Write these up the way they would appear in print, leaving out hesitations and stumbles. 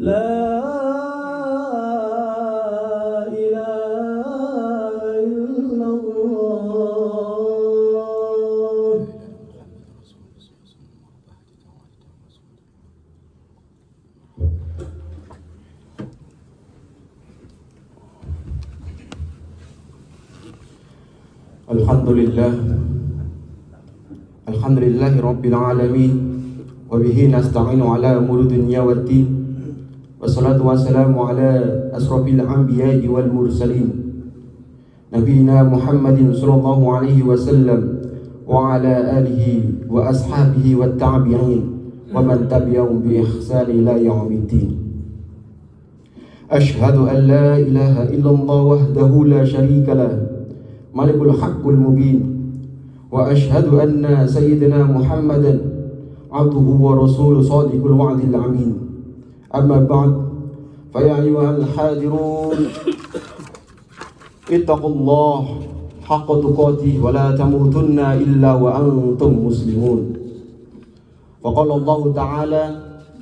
لا إله إلا الله. Alhamdulillahi Rabbil Alamin, wa bihi nasta'inu ala umuri dunya waddin, wassalatu wassalamu ala asrafil anbiya'i wal mursalin, nabiyina Muhammadin sallallahu alaihi wasallam wa ala alihi wa ashabihi wat tabi'in wa man tabi'ahum bi ihsan ila yaumiddin. Ashhadu an la ilaha illallah wahdahu la syarika lah, malikul haqqul mubin, wa ashhadu anna sayyidina Muhammadan abduhu wa rasuluhu sadiqul wa'dil amin. Amma ba'd, fa ya ayyuhal hadirun ittaqullah haqqa tuqatih wa la tamutunna illa wa antum muslimun. Wa qala Allah ta'ala,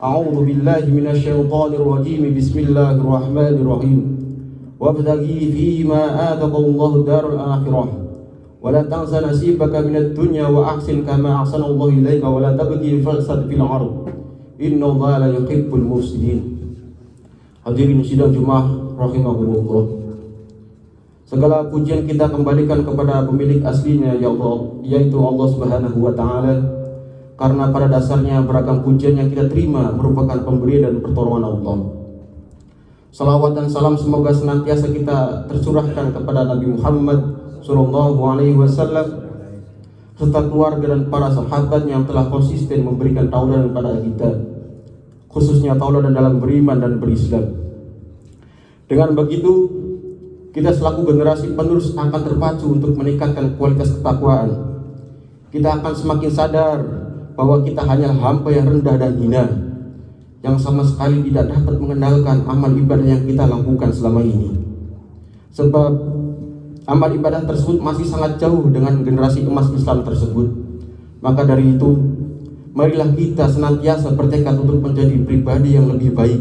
a'udzu billahi minasy syaithanir rajim, bismillahir rahmanir rahim, wabtaghi fima ataqallahu darul akhirah wa la tansa nasibaka minad dunya wa ahsin kama ahsana Allah ilaika wa la tabghi fasad fil ard innallaha la yuhibbul mufsidin. Hadirin sidang Jumat rahimahumullah, segala pujian kita kembalikan kepada pemilik aslinya, ya Allah, yaitu Allah Subhanahu wa taala, karena pada dasarnya beragam pujian yang kita terima merupakan pemberian dan pertolongan Allah. Salawat dan salam semoga senantiasa kita tercurahkan kepada Nabi Muhammad sallallahu alaihi wasallam serta keluarga dan para sahabat yang telah konsisten memberikan tauladan kepada kita, khususnya tauladan dalam beriman dan berislam. Dengan begitu, kita selaku generasi penerus akan terpacu untuk meningkatkan kualitas ketakwaan. Kita akan semakin sadar bahwa kita hanya hamba yang rendah dan hina, yang sama sekali tidak dapat mengenalkan amal ibadah yang kita lakukan selama ini. Sebab amal ibadah tersebut masih sangat jauh dengan generasi emas Islam tersebut. Maka dari itu, marilah kita senantiasa bertekad untuk menjadi pribadi yang lebih baik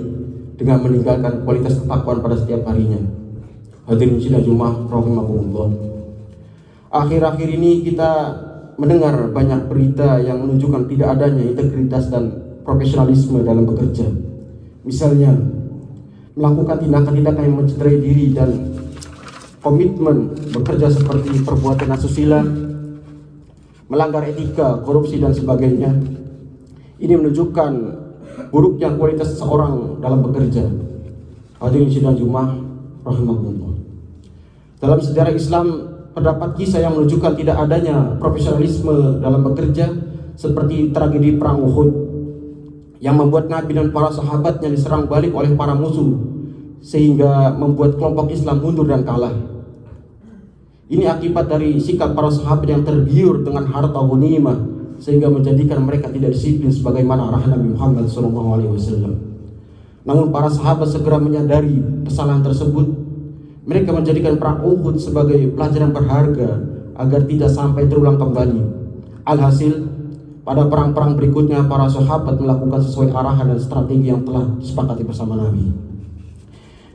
dengan meninggalkan kualitas ketakwaan pada setiap harinya. Hadirin sidang Jumat rahimahumullah, akhir-akhir ini kita mendengar banyak berita yang menunjukkan tidak adanya integritas dan profesionalisme dalam bekerja. Misalnya, melakukan tindakan-tindakan yang mencederai diri dan komitmen bekerja seperti perbuatan asusila, melanggar etika, korupsi dan sebagainya. Ini menunjukkan buruknya kualitas seseorang dalam bekerja. Hadirin sidang Jumat rahimahullah, dalam sejarah Islam terdapat kisah yang menunjukkan tidak adanya profesionalisme dalam bekerja, seperti tragedi perang Uhud yang membuat Nabi dan para sahabatnya diserang balik oleh para musuh, sehingga membuat kelompok Islam mundur dan kalah. Ini akibat dari sikap para sahabat yang tergiur dengan harta ghanimah, sehingga menjadikan mereka tidak disiplin sebagaimana arahan Nabi Muhammad SAW. Namun para sahabat segera menyadari kesalahan tersebut. Mereka menjadikan perang Uhud sebagai pelajaran berharga agar tidak sampai terulang kembali. Alhasil, pada perang-perang berikutnya para sahabat melakukan sesuai arahan dan strategi yang telah disepakati bersama Nabi.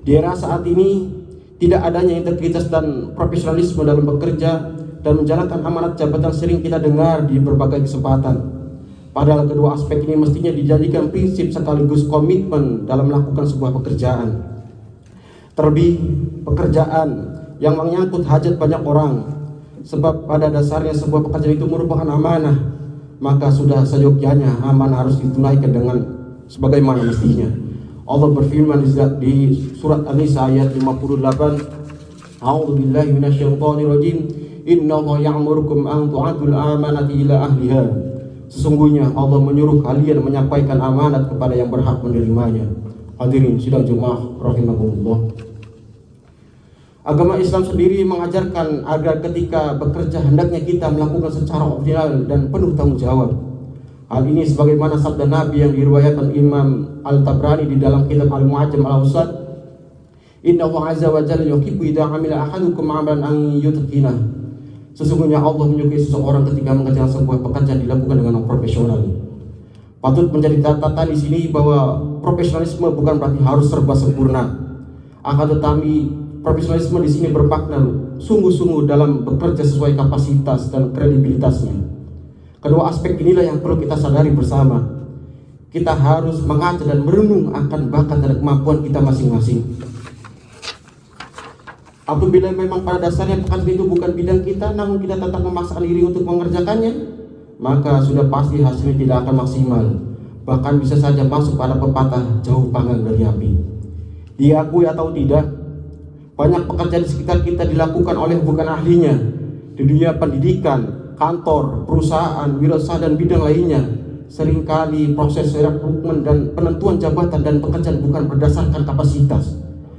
Di era saat ini, tidak adanya integritas dan profesionalisme dalam bekerja dan menjalankan amanat jabatan sering kita dengar di berbagai kesempatan. Padahal kedua aspek ini mestinya dijadikan prinsip sekaligus komitmen dalam melakukan sebuah pekerjaan. Terlebih pekerjaan yang menyangkut hajat banyak orang, sebab pada dasarnya sebuah pekerjaan itu merupakan amanah, maka sudah seyogyanya amanah harus ditunaikan dengan sebagaimana mestinya. Allah berfirman di surat An-Nisa ayat 58, A'udzu billahi minasyaitonir rajim, innallaha ya'murukum an tu'addul amanati ila ahliha. Sesungguhnya Allah menyuruh kalian menyampaikan amanat kepada yang berhak menerimanya. Hadirin sidang Jumat rahimahumullah, agama Islam sendiri mengajarkan agar ketika bekerja hendaknya kita melakukan secara optimal dan penuh tanggung jawab. Hal ini sebagaimana sabda Nabi yang diriwayatkan Imam Al-Tabrani di dalam kitab Al-Mu'jam Al-Awsat, Innahu azza wa jalla yuhibbu idza 'amila ahadukum 'amalan an yutqinah. Sesungguhnya Allah menyukai seseorang ketika mengerjakan sebuah pekerjaan dilakukan dengan profesional. Patut menjadi catatan di sini bahwa profesionalisme bukan berarti harus serba sempurna. Akan tetapi profesionalisme di sini bermakna sungguh-sungguh dalam bekerja sesuai kapasitas dan kredibilitasnya. Kedua aspek inilah yang perlu kita sadari bersama. Kita harus mengaca dan merenung akan bakat dan kemampuan kita masing-masing. Apabila memang pada dasarnya pekerjaan itu bukan bidang kita, namun kita tetap memaksakan diri untuk mengerjakannya, maka sudah pasti hasilnya tidak akan maksimal. Bahkan bisa saja masuk pada pepatah jauh panggang dari api. Diakui atau tidak, banyak pekerjaan di sekitar kita dilakukan oleh bukan ahlinya. Di dunia pendidikan, kantor, perusahaan, wirausaha dan bidang lainnya, seringkali proses rekrutmen dan penentuan jabatan dan pekerjaan bukan berdasarkan kapasitas,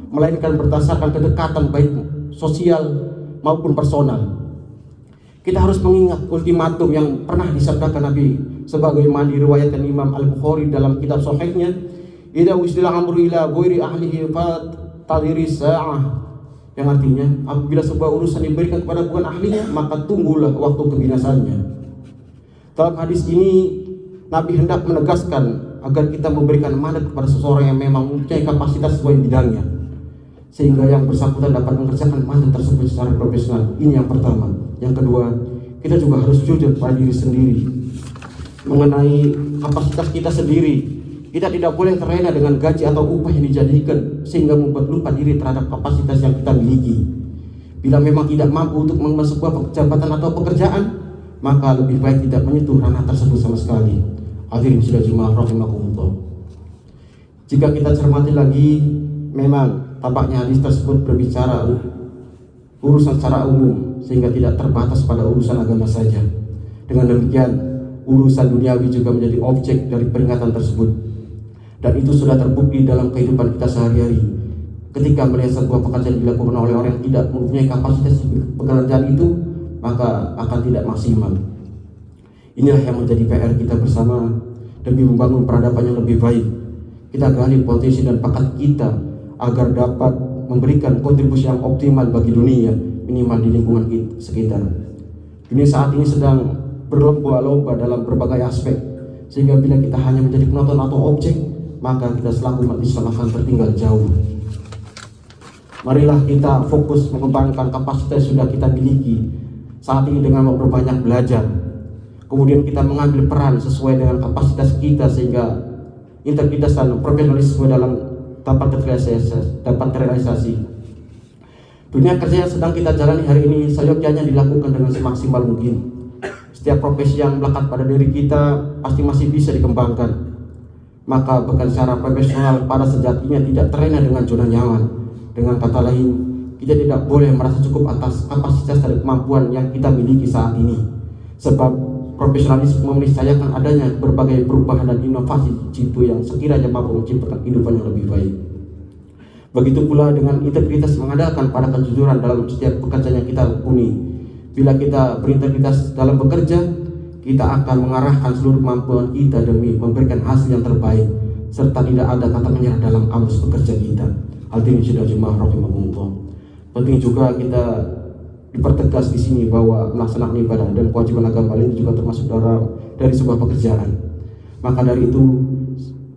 melainkan berdasarkan kedekatan baik sosial maupun personal. Kita harus mengingat ultimatum yang pernah disabdakan Nabi sebagaimana diriwayatkan Imam Al-Bukhari dalam kitab Sahihnya, "Idza usdila amru ila ghairi ahlihi fatadhiri sa'ah." Yang artinya, apabila sebuah urusan diberikan kepada bukan ahlinya, maka tunggulah waktu kebinasannya. Dalam hadis ini Nabi hendak menegaskan agar kita memberikan mandat kepada seseorang yang memang mempunyai kapasitas sesuai bidangnya, sehingga yang bersangkutan dapat mengerjakan mandat tersebut secara profesional. Ini yang pertama. Yang kedua, kita juga harus jujur pada diri sendiri mengenai kapasitas kita sendiri. Kita tidak boleh terlena dengan gaji atau upah yang dijadikan sehingga membuat lupa diri terhadap kapasitas yang kita miliki. Bila memang tidak mampu untuk mengemban sebuah jabatan atau pekerjaan, maka lebih baik tidak menyentuh ranah tersebut sama sekali. Hadirin sidang jemaah rahimakumullah. Jika kita cermati lagi, memang tampaknya hadis tersebut berbicara urusan secara umum sehingga tidak terbatas pada urusan agama saja. Dengan demikian, urusan duniawi juga menjadi objek dari peringatan tersebut. Dan itu sudah terbukti dalam kehidupan kita sehari-hari. Ketika melihat sebuah pekerjaan dilakukan oleh orang yang tidak mempunyai kapasitas pekerjaan itu, maka akan tidak maksimal. Inilah yang menjadi PR kita bersama demi membangun peradaban yang lebih baik. Kita gali potensi dan bakat kita agar dapat memberikan kontribusi yang optimal bagi dunia, minimal di lingkungan sekitar. Dunia saat ini sedang berlomba-lomba dalam berbagai aspek, sehingga bila kita hanya menjadi penonton atau objek, maka kita selaku umat Islam akan tertinggal jauh. Marilah kita fokus mengembangkan kapasitas yang sudah kita miliki saat ini dengan memperbanyak belajar. Kemudian kita mengambil peran sesuai dengan kapasitas kita sehingga integritas dan profesionalisme dalam dapat terrealisasi. Dunia kerja yang sedang kita jalani hari ini seyogyanya dilakukan dengan semaksimal mungkin. Setiap profesi yang melekat pada diri kita pasti masih bisa dikembangkan. Maka bukan secara profesional pada sejatinya tidak terlena dengan zona nyaman. Dengan kata lain, kita tidak boleh merasa cukup atas kapasitas dan kemampuan yang kita miliki saat ini. Sebab profesionalisme meniscayakan adanya berbagai perubahan dan inovasi jitu yang sekiranya mampu menciptakan kehidupan yang lebih baik. Begitu pula dengan integritas mengandalkan pada kejujuran dalam setiap pekerjaan yang kita lakoni. Bila kita berintegritas dalam bekerja, kita akan mengarahkan seluruh kemampuan kita demi memberikan hasil yang terbaik, serta tidak ada kata menyerah dalam arus bekerja kita. Hadirin sidang jemaah rahimakumullah. Penting juga kita dipertegas di sini bahwa melaksanakan ibadah dan kewajiban agama lain juga termasuk dari sebuah pekerjaan. Maka dari itu,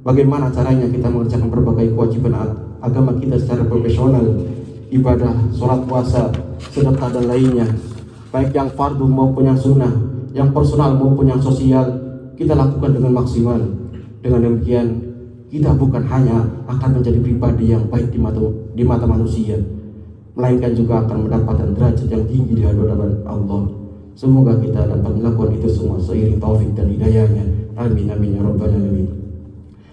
bagaimana caranya kita mengerjakan berbagai kewajiban agama kita secara profesional, ibadah, sholat, puasa, sedekah dan lainnya, baik yang fardu maupun yang sunnah, yang personal maupun yang sosial, kita lakukan dengan maksimal. Dengan demikian, kita bukan hanya akan menjadi pribadi yang baik di mata manusia, melainkan juga akan mendapatkan derajat yang tinggi di hadapan Allah. Semoga kita dapat melakukan itu semua seiring taufik dan hidayahnya. Amin amin ya rabbal alamin.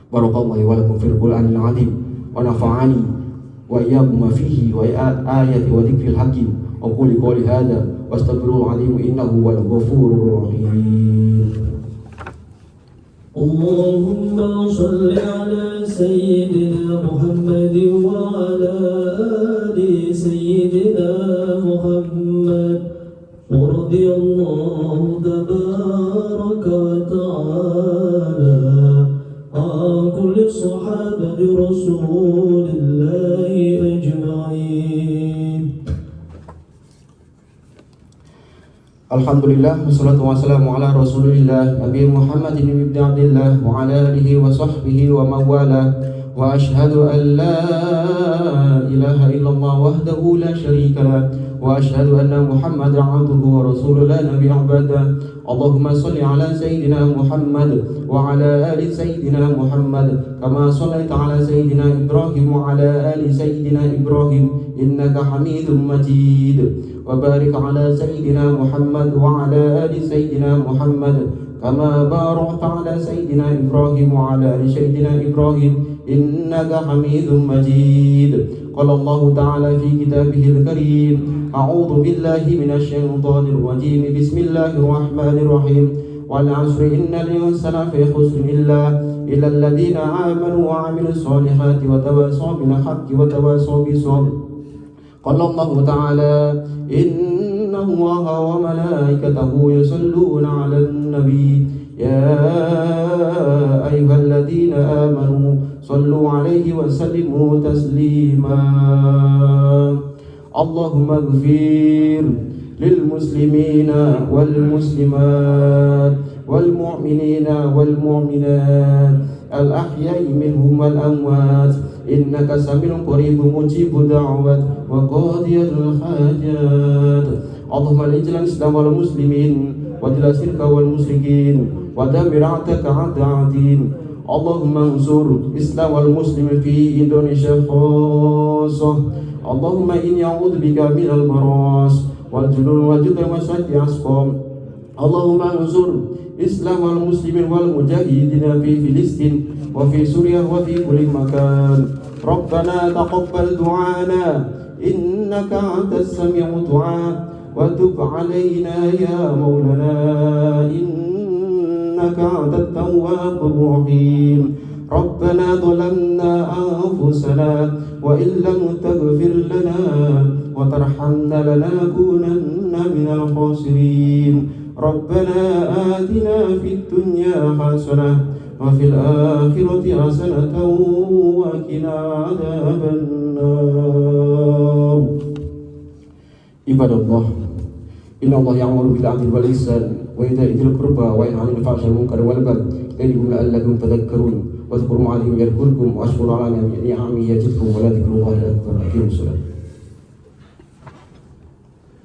Barakallahu wa lakum fil Qur'anil azim wa nafa'ani wa iyyakum fihi wa ayati wa dzikril hakim. Aqulu qouli hadza wa astaghfirullahal azim innahu huwal ghafurur rahim. Allahumma shalli ala sayyidina Muhammadin wa ala ali sayyidina Muhammad. Radiyallahu tabaraka wa ta'ala an kulli sahabati Rasulillahi ajma'in. Alhamdulillah, wassalatu wassalamu ala rasulillah Nabi Muhammad ibn Abdillah wa ala alihi wa sahbihi wa mawala wa ashhadu an la ilaha illallah wahdahu la sharika lah wa ashhadu anna Muhammadan abduhu wa rasuluhu la nabiyya ba'da. Allahumma salli ala sayyidina Muhammad wa ala ali sayyidina Muhammad kama sallaita ala sayyidina Ibrahim wa ala ali sayyidina Ibrahim innaka Hamidum Majid. وبارك على سيدنا محمد وعلى آل سيدنا محمد كما باركت على سيدنا إبراهيم وعلى آل سيدنا إبراهيم إنك حميد مجيد. قال الله تعالى في كتابه الكريم أعوذ بالله من الشيطان الرجيم بسم الله الرحمن الرحيم والعصر إن الإنسان في خسر إلا الذين آمنوا وعملوا الصالحات وتواصوا بالحق وتواصوا بالصبر. قال الله تعالى إن الله وملائكته يصلون على النبي يا أيها الذين آمنوا صلوا عليه وسلموا تسليما. اللهم اغفر للمسلمين والمسلمات والمؤمنين والمؤمنات الأحياء منهم والأموات إنك سميع قريب مجيب الدعوات وقاضي الحاجات. اللهم اجعل الإسلام والمسلمين واذل الشرك والمشركين ودمر أعداءك أعداء الدين. اللهم انصر الإسلام والمسلمين في إندونيسيا خاصة. اللهم إني أعوذ بك من البراس والجنون والجد وشد الأسقام. اللهم انصر الإسلام والمسلمين والمجاهدين في فلسطين وفي سوريا وفي كل مكان. ربنا تقبل دعانا إنك أنت السميع الدعاء وتب علينا يا مولانا إنك أنت التواب الرحيم. ربنا ظلمنا أنفسنا وإن لم تغفر لنا وترحمنا لنكونن من الخاسرين. ربنا آتنا في الدنيا حسنة وفي الآخرة حسنة وقنا عذاب النار. عباد الله إن الله يأمر بالعدل والإحسان وإيتاء ذي القربى وينهى عن الفحشاء والمنكر والبغي يعظكم لعلكم تذكرون واذكروا ما عليكم يذكركم واشكروا على نعمه يزدكم ولذكر الله أكبر. أقيموا الصلاة.